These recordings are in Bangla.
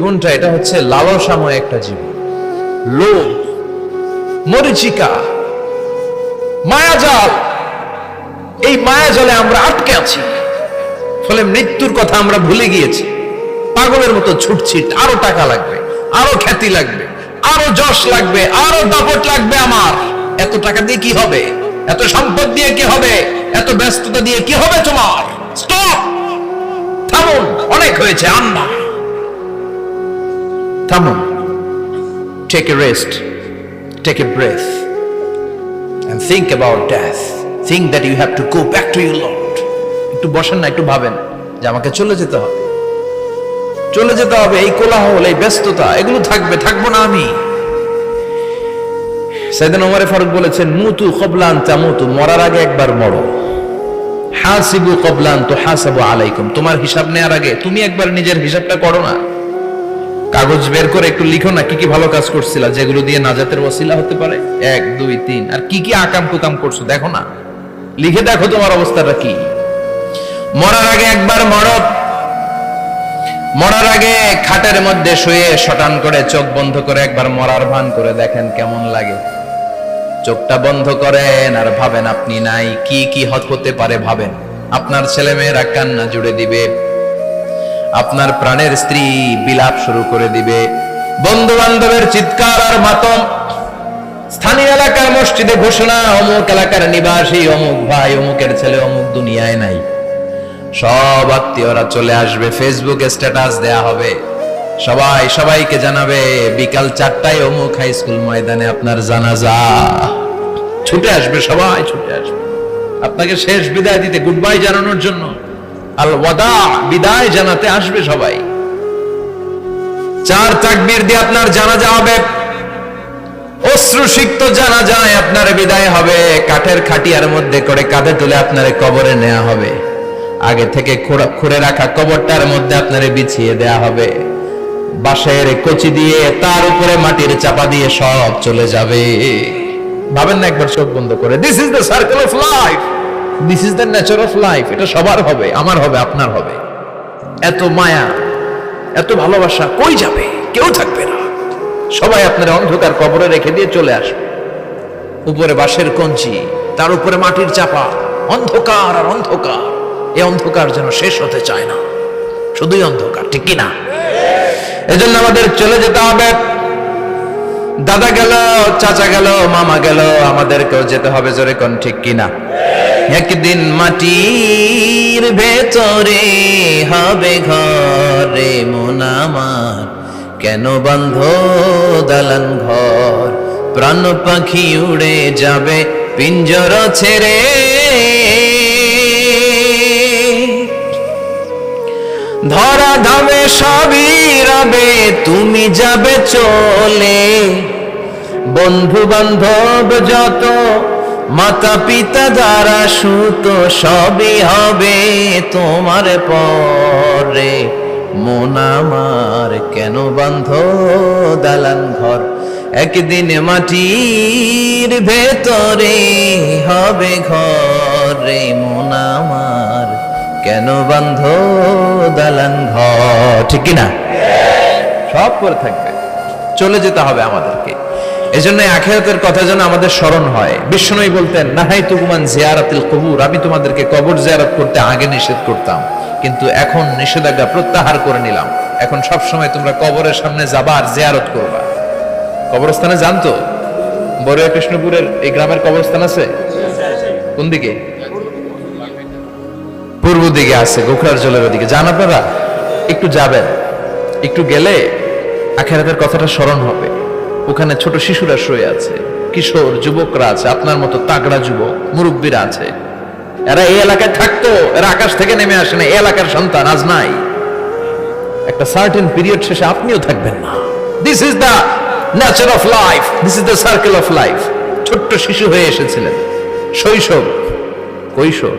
জীবনটা এটা হচ্ছে লালসাময় একটা জীবন, লোভ, মরিচিকা, মায়াজাল। এই মায়াজালে আমরা আটকে আছি, ফলে মৃত্যুর কথা আমরা ভুলে গিয়েছি। পাগলের মতো ছুটছি, আরো টাকা লাগবে, আরো খ্যাতি লাগবে, আরো যশ লাগবে, আরো দাপট লাগবে। আমার এত টাকা দিয়ে কি হবে? এত সম্পদ দিয়ে কি হবে? এত ব্যস্ততা দিয়ে কি হবে? তোমার স্টপ, থামুন, অনেক হয়েছে। আন্না, থামুন, take a rest, take a breath and think about death. Think that you have to go back to your Lord. একটু বসেন না, একটু ভাবেন যে আমাকে চলে যেতে হবে, চলে যেতে হবে। এই কোলাহল, এই ব্যস্ততা, এগুলো থাকবে, থাকবো না আমি। সাইয়েদনা ওমর ফারুক বলেছেন, মুতু ক্বাবলা আন তামুতু, মরার আগে একবার মরো। হাসিবু ক্বাবলা আন তুহাসাবু আলাইকুম, তোমার হিসাব নেওয়ার আগে তুমি একবার নিজের হিসাবটা করো না। কাগজ বের করে একটু লিখো না কি কি ভালো কাজ করছিলা, যেগুলো দিয়ে নাজাতের ওসিলা হতে পারে। 1 2 3, আর কি কি আকাম কুকাম করছো দেখো না, লিখে দেখো তোমার অবস্থাটা কি। মরার আগে একবার মরো। মরার আগে খাটের মধ্যে শুয়ে শটান করে চোখ বন্ধ করে একবার মরার ভান করে দেখেন কেমন লাগে। চোখটা বন্ধ করেন আর ভাবেন আপনি নাই, কি কি হতে পারে ভাবেন। আপনার ছেলে মেয়েরা কান্না জুড়ে দিবে, আপনার প্রাণের স্ত্রী বিলাপ শুরু করে দিবে, বন্ধু বান্ধবের চিৎকার আর মাতম, স্থানীয় এলাকার মসজিদে ঘোষণা, অমুক এলাকার নিবাসী অমুক ভাই, অমুকের ছেলে অমুক দুনিয়ায় নাই। সব আত্মীয়রা চলে আসবে, ফেসবুকে স্ট্যাটাস দেয়া হবে, সবাই সবাইকে জানাবে বিকাল 4টায় অমুক হাই স্কুল ময়দানে আপনার জানাজা। ছুটে আসবে, সবাই ছুটে আসবে আপনাকে শেষ বিদায় দিতে, গুড বাই জানানোর জন্য, আল ওয়াদা, বিদায় জানাতে আসবে সবাই। 4 তাকবীর দিয়ে আপনার জানাজা হবে, অশ্রুসিক্ত জানাজায় আপনার বিদায় হবে। কাঠের খাটিয়ার মধ্যে করে কাঁধে তুলে আপনার কবরে নেওয়া হবে। আগে থেকে খুঁড়ে রাখা কবরটার মধ্যে আপনারে বিছিয়ে দেয়া হবে। বাঁশের কচি দিয়ে তার উপরে মাটির চাপা দিয়ে সব চলে যাবে। ভাবেন না একবার চোখ বন্ধ করে, this is the circle of life, this is the nature of life. এটা সবার হবে, আমার হবে, আপনার হবে। এত মায়া, এত ভালোবাসা কই যাবে? কেউ থাকবে না, সবাই আপনার অন্ধকার কবরে রেখে দিয়ে চলে আসবে। উপরে বাঁশের কঞ্চি, তার উপরে মাটির চাপা, অন্ধকার আর অন্ধকার। এই অন্ধকার যেন শেষ হতে চায় না, শুধুই অন্ধকার, ঠিক কিনা? এজন্য আমাদের চলে যেতে হবে। দাদা গেল, চাচা গেল, মামা গেল, আমাদেরকেও যেতে হবে, জোরে কোন ঠিক কিনা? একদিন মাটির ভেতরে হবে ঘরে মন আমার, কেন বন্ধ দালান ঘর, প্রাণ পাখি উড়ে যাবে পিঞ্জর ছেড়ে। ধরা ধামে সবই রবে, তুমি যাবে চলে। বন্ধু বান্ধব যত, মাতা পিতা দ্বারা সুত, সবই হবে তোমার পরে। মন আমার কেন বন্ধ দালান ঘর, একদিন মাটির ভেতরে হবে ঘরে মন আমার, কেন বন্ধ দালান ঘর, ঠিক কিনা? সব করে থাকবে, চলে যেতে হবে আমাদেরকে। এজন্য আখিরাতের কথা যেন আমাদের স্মরণ হয়। বিশ্বনবী বলতেন, নাহাইতুকুম আন জিয়ারাতিল কুবুর, আমি তোমাদেরকে কবর জিয়ারত করতে আগে নিষেধ করতাম, কিন্তু এখন নিষেধাজ্ঞা প্রত্যাহার করে নিলাম। এখন সব সময় তোমরা কবরের সামনে যাবা আর জিয়ারত করবা। কবরস্থানে জানতো বড়ুয়া কৃষ্ণপুরের এই গ্রামের কবরস্থান আছে কোন দিকে? পূর্ব দিকে আছে, গোখরার জলের ওদিকে। যান আপনারা, একটু যাবেন, একটু গেলে আখিরাতের কথাটা স্মরণ হবে। ওখানে ছোট শিশুরা শুয়ে আছে, কিশোর যুবকরা আছে, আপনার মতো তাগড়া যুবক মুরব্বীরা আছে। এরা এই এলাকায় থাকতো, এরা আকাশ থেকে নেমে আসে না, এই এলাকার সন্তান আজ নাই। একটা সার্টেন পিরিয়ড শেষে আপনিও থাকবেন না। This is the nature of life, this is the circle of life. ছোট্ট শিশু হয়ে এসেছিলেন, শৈশব, কৈশোর,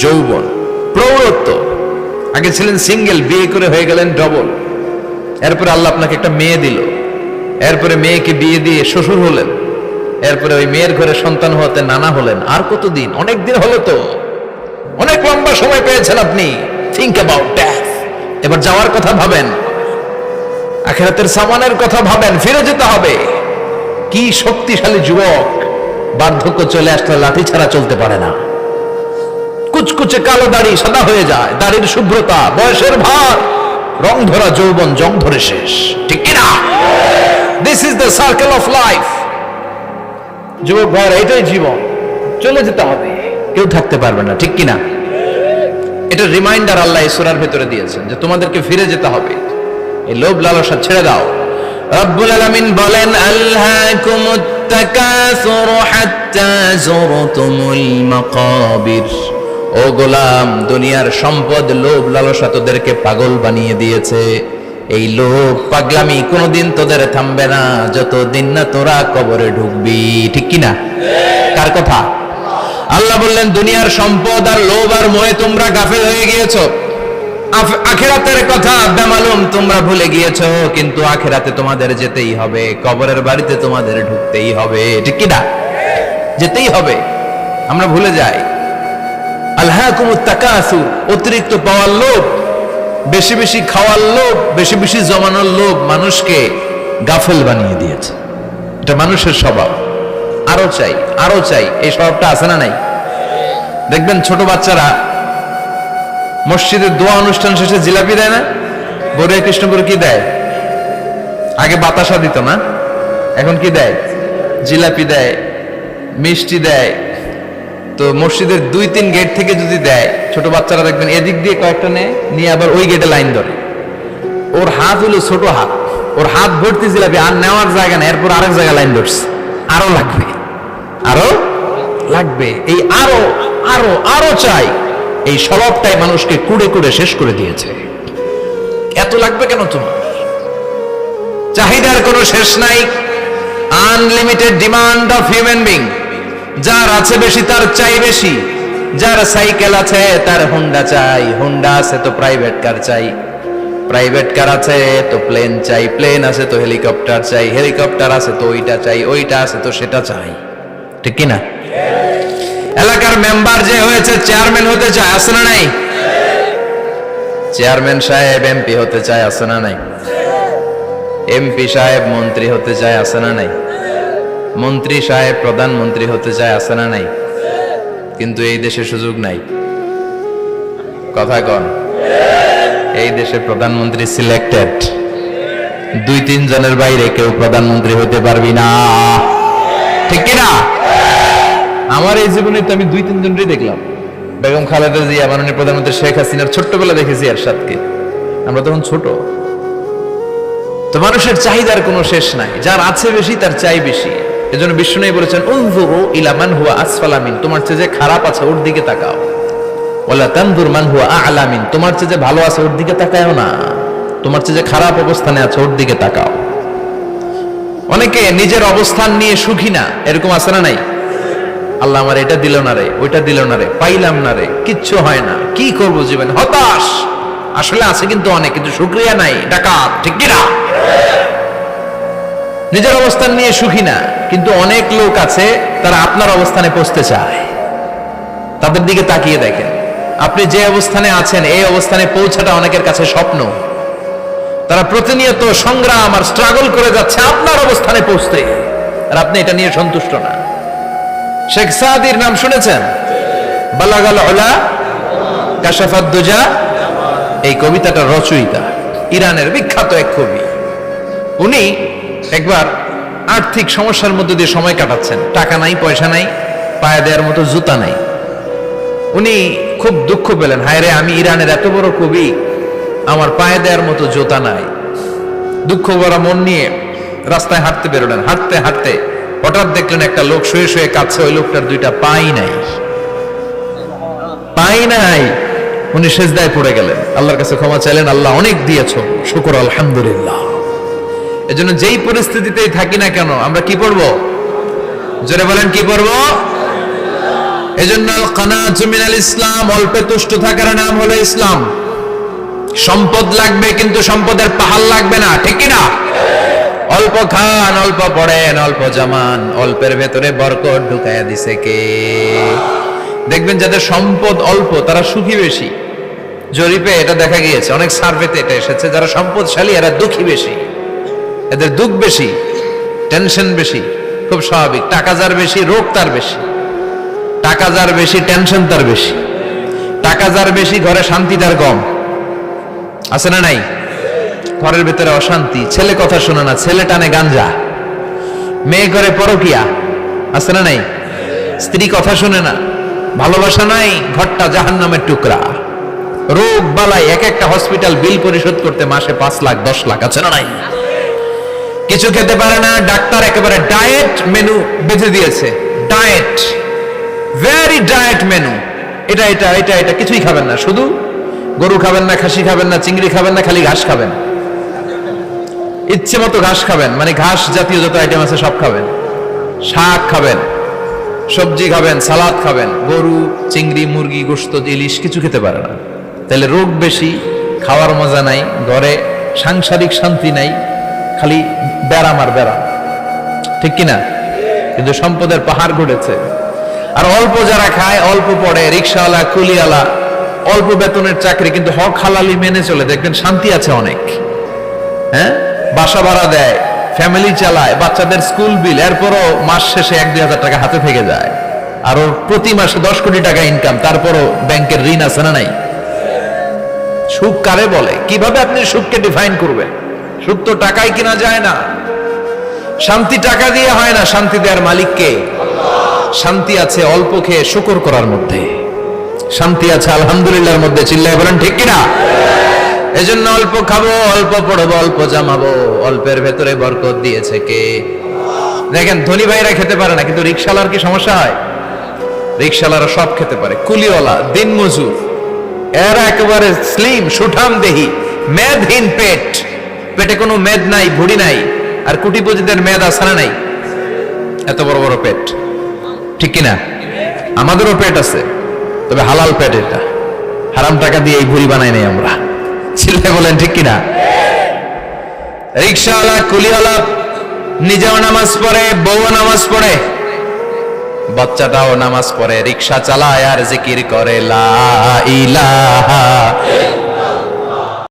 যৌবন, প্রৌঢ়ত্ব। আগে ছিলেন সিঙ্গেল, বিয়ে করে হয়ে গেলেন ডবল। এরপরে আল্লাহ আপনাকে একটা মেয়ে দিল, এরপরে মেয়েকে বিয়ে দিয়ে শ্বশুর হলেন, এরপরে ওই মেয়ের ঘরে সন্তান হতে নানা হলেন। আর কতদিন? অনেক দিন হলো তো, অনেক লম্বা সময় পেয়েছেন আপনি। Think about death. এবার যাওয়ার কথা ভাবেন। আখিরাতের সামানের কথা ভাবেন, ফিরে যেতে হবে। কি শক্তিশালী যুবক, বার্ধক্য চলে আসলে লাঠি ছাড়া চলতে পারে না। কুচকুচে কালো দাড়ি সাদা হয়ে যায়, দাড়ির শুভ্রতা, বয়সের ভার, রং ধরা যৌবন জং ধরে শেষ, ঠিক কিনা? This is the circle of life. যুবক ভাই, এটাই জীবন, চলে যেতে হবে, কেউ থাকতে পারবে না, ঠিক কিনা? এটা রিমাইন্ডার আল্লাহ এই সূরার ভেতরে দিয়েছেন যে তোমাদেরকে ফিরে যেতে হবে, এই লোভ লালসা ছেড়ে দাও। রব্বুল আলামিন বলেন, আলহাকুমুত তাকাসুর হাত্তা যুরতুমুল মাকাবির। ও গোলাম, দুনিয়ার সম্পদ, লোভ লালসা তোদেরকে পাগল বানিয়ে দিয়েছে। এই লোভ পাগলামি কোনোদিন তোদের থামবে না যতদিন না তোরা কবরে ঢুকবি, ঠিক কিনা? কার কথা? আল্লাহ বললেন, দুনিয়ার সম্পদ আর লোভ আর মোহে তোমরা গাফেল হয়ে গিয়েছো। আখিরাতের কথা বেমালুম তোমরা ভুলে গিয়েছো, কিন্তু আখিরাতে তোমাদের যেতেই হবে, কবরের বাড়িতে তোমাদের ঢুকতেই হবে, ঠিক কিনা? যেতেই হবে। আমরা ভুলে যাই। আলহাকুমুত তাকাসুর, অতিরিক্ত পাওয়ার লোভ, বেশি বেশি খাওয়ার লোভ, বেশি বেশি জমানোর লোভ মানুষকে গাফেল বানিয়ে দিয়েছে। এটা মানুষের স্বভাব, আরো চাই আরো চাই, এই স্বভাবটা আছে না নাই? দেখবেন ছোট বাচ্চারা মসজিদের দোয়া অনুষ্ঠান শেষে জিলাপি দেয় না? বড়ুয়া কৃষ্ণপুর কি দেয়? আগে বাতাসা দিত না, এখন কি দেয়? জিলাপি দেয়, মিষ্টি দেয়। তো মসজিদের 2-3 গেট থেকে যদি দেয়, ছোট বাচ্চারা দেখবেন এদিক দিয়ে কয়েকটা নিয়ে আবার ওই গেটে লাইন ধরে। ওর হাত হলো ছোট হাত, ওর হাত ভর্তি জিলাপি, আর নেওয়ার জায়গা না, এরপর আরেক জায়গায় লাইন ধরছে, আরো লাগবে আরো লাগবে, এই আরো আরো আরো চাই। এই স্বভাবটাই মানুষকে কুড়ে কুড়ে শেষ করে দিয়েছে। এত লাগবে কেন তোমার? চাহিদার কোনো শেষ নাই, unlimited demand of human being. যার আছে বেশি তার চাই বেশি, যার সাইকেল আছে তার হুন্ডা চাই, হুন্ডা আছে তো প্রাইভেট কার চাই, প্রাইভেট কার আছে তো প্লেন চাই, প্লেন আছে তো হেলিকপ্টার চাই, হেলিকপ্টার আছে তো ওইটা চাই, ওইটা আছে তো সেটা চাই, ঠিক কিনা? এলাকার মেম্বার যে হয়েছে চেয়ারম্যান হতে চায়, আছে না নাই? চেয়ারম্যান সাহেব এমপি হতে চায়, আছে না নাই? এমপি সাহেব মন্ত্রী হতে চায়, আছে না নাই? মন্ত্রী সাহেব প্রধানমন্ত্রী হতে চায়, আছে না নাই? কিন্তু এই দেশে সুযোগ নাই। কথা কন, এই দেশে প্রধানমন্ত্রী সিলেক্টেড, 2-3 জনের বাইরে কেউ প্রধানমন্ত্রী হতে পারবি না, ঠিক কিনা? আমার এই জীবনে তো আমি 2-3 জনই দেখলাম। বেগম খালেদা জিয়া, মাননীয় প্রধানমন্ত্রী শেখ হাসিনার ছোট্টবেলা দেখেছি এরশাদকে, আমরা তখন ছোট। তো মানুষের চাহিদার কোনো শেষ নাই, যার আছে বেশি তার চাই বেশি। এজন্য বিষ্ণু বলেছেন, উনজুরু ইলা মান হুয়া আসফালা মিন, তোমার চেয়ে যে খারাপ আছে ওর দিকে তাকাও। ওয়ালা তানজুর মান হুয়া আ'লা মিন, তোমার চেয়ে যে ভালো আছে ওর দিকে তাকায়ও না, তোমার চেয়ে যে খারাপ অবস্থানে আছে ওর দিকে তাকাও। অনেকে নিজের অবস্থান নিয়ে সুখী না, এরকম আছে না নাই? আল্লাহ আমার এটা দিল না রে, ওইটা দিল না রে, পাইলাম না রে, কিচ্ছু হয় না, কি করবো জীবনে, হতাশ। আসলে আছে কিন্তু অনেক, কিন্তু শুকরিয়া নাই, ডাকাত, ঠিক কিনা? নিজের অবস্থান নিয়ে সুখী না, কিন্তু অনেক লোক আছে তারা আপনার অবস্থানে পৌঁছতে চায়। তাদের দিকে তাকিয়ে দেখেন, আপনি যে অবস্থানে আছেন এই অবস্থানে পৌঁছাটা অনেকের কাছে স্বপ্ন। তারা প্রতিনিয়ত সংগ্রাম আর স্ট্রাগল করে যাচ্ছে আপনার অবস্থানে পৌঁছতে, আর আপনি এটা নিয়ে সন্তুষ্ট না। শেখ সাদির নাম শুনেছেন? বালাগাল উলা কাশাফাদ দুজা, এই কবিতাটা রচয়িতা, ইরানের বিখ্যাত এক কবি। উনি একবার আর্থিক সমস্যার মধ্যে দিয়ে সময় কাটাচ্ছেন, টাকা নাই, পয়সা নাই, পায়ে দেওয়ার মতো জুতা নাই। উনি খুব দুঃখ পেলেন, হায় রে, আমি ইরানের এত বড় কবি, আমার পায়ে দেওয়ার মতো জুতা নাই। দুঃখ ভরা মন নিয়ে রাস্তায় হাঁটতে বেরোলেন। হাঁটতে হাঁটতে হঠাৎ দেখলেন একটা লোক শুয়ে শুয়ে কাঁদছে, ওই লোকটার 2টা পাই নাই, পাই নাই। উনি সেজদায় পড়ে গেলেন, আল্লাহর কাছে ক্ষমা চাইলেন, আল্লাহ অনেক দিয়েছো, শুকর আলহামদুলিল্লাহ। এজন্য যেই পরিস্থিতিতেই থাকি না কেন আমরা কি পড়বো? জোরে বলেন, কি পড়বো? এজন্য আল কানাতু মিনাল ইসলাম, অল্পে তুষ্ট থাকার নাম হলো ইসলাম। সম্পদ লাগবে কিন্তু সম্পদের পাহাড় লাগবে না, ঠিক কিনা? অল্প খান, অল্প পড়েন, অল্প জামান, অল্পের ভেতরে বরকত ঢুকায়া দিছে কে? দেখবেন যাদের সম্পদ অল্প তারা সুখী বেশি। জরিপে এটা দেখা গিয়েছে, অনেক সার্ভেতে এটা এসেছে, যারা সম্পদশালী এরা দুঃখী বেশি। এদের দুঃখ বেশি, টেনশন বেশি, খুব স্বাভাবিক। টাকা যার বেশি, রোগ তার বেশি। টাকা যার বেশি, টেনশন তার বেশি। টাকা যার বেশি, ঘরে শান্তি তার কম। আছে না নাই? ঘরের ভেতরে অশান্তি, ছেলে কথা শোনে না, ছেলে টানে গাঞ্জা, মেয়ে করে পরকিয়া। আছে না নাই? স্ত্রী কথা শুনে না, ভালোবাসা নাই, ঘরটা জাহান্নামের টুকরা। রোগ বালাই, এক একটা হসপিটাল বিল পরিশোধ করতে মাসে 5 লাখ 10 লাখ। আছে না নাই? কিছু খেতে পারে না, ডাক্তার একেবারে ডায়েট মেনু বেঁধে দিয়েছে। Diet, very diet menu. এটা এটা এটা এটা কিছুই খাবেন না, শুধু গরু খাবেন না, খাসি খাবেন না, চিংড়ি খাবেন না, খালি ঘাস খাবেন। ইচ্ছে মতো ঘাস খাবেন, মানে ঘাস জাতীয় যত আইটেম আছে সব খাবেন। শাক খাবেন, সবজি খাবেন, সালাদ খাবেন। গরু, চিংড়ি, মুরগি, গোশত, ইলিশ কিছু খেতে পারে না। তাহলে রোগ বেশি, খাওয়ার মজা নাই, ঘরে সাংসারিক শান্তি নাই, খালি ব্যারাম আর ব্যারাম। ঠিক কিনা? কিন্তু সম্পদের পাহাড় ঘটেছে। আর অল্প যারা খায়, অল্প পড়ে, রিক্সাওয়ালা, কুলিওয়ালা, অল্প বেতনের চাকরি, কিন্তু হক হালালি মেনে চলে, দেখবেন শান্তি আছে অনেক। হ্যাঁ, বাসা ভাড়া দেয়, ফ্যামিলি চালায়, বাচ্চাদের স্কুল বিল, এরপরও মাস শেষে 1-2 হাজার টাকা হাতে থেকে যায়। আর ওর প্রতি মাসে 10 কোটি টাকা ইনকাম, তারপরও ব্যাংকের ঋণ আছে না নাই? সুখ কারে বলে? কিভাবে আপনি সুখকে ডিফাইন করবেন? সুখ তো টাকায় কিনা যায় না। শান্তি টাকা দিয়ে হয় না, শান্তি দেওয়ার মালিক কে? শান্তি আছে অল্প খেয়ে শুকর করার মধ্যে, শান্তি আছে আলহামদুলিল্লাহর মধ্যে। চিল্লায় বলেন ঠিক কিনা? এজন্য অল্প খাবো, অল্প পড়বো, অল্প জামাবো। অল্পের ভেতরে বরকত দিয়েছে কে? দেখেন, ধনী ভাইরা খেতে পারে না, কিন্তু রিক্সাওয়ালার কি সমস্যা হয়? রিক্সাওয়ালারা সব খেতে পারে। কুলিওয়ালা, দিন মজুর, এরা একেবারে স্লিম, সুঠাম দেহি, মেদহীন পেট, পেটে কোনো মেদ নাই, ভুড়ি নাই। আর কোটিপতিদের মেদ আছে না নাই? এত বড় বড় পেট। ঠিক কিনা? আমাদেরও পেট আছে, তবে হালাল পেট। এটা হারাম টাকা দিয়ে এই ভুড়ি বানাই নাই আমরা। চিল্লায় বলেন ঠিক কিনা? রিক্সাওয়ালা, কুলিওয়ালা নিজেও নামাজ পড়ে, বউ নামাজ পড়ে, বাচ্চাটাও নামাজ পড়ে, রিক্সা চালায় আর জিকির করে লা ইলাহা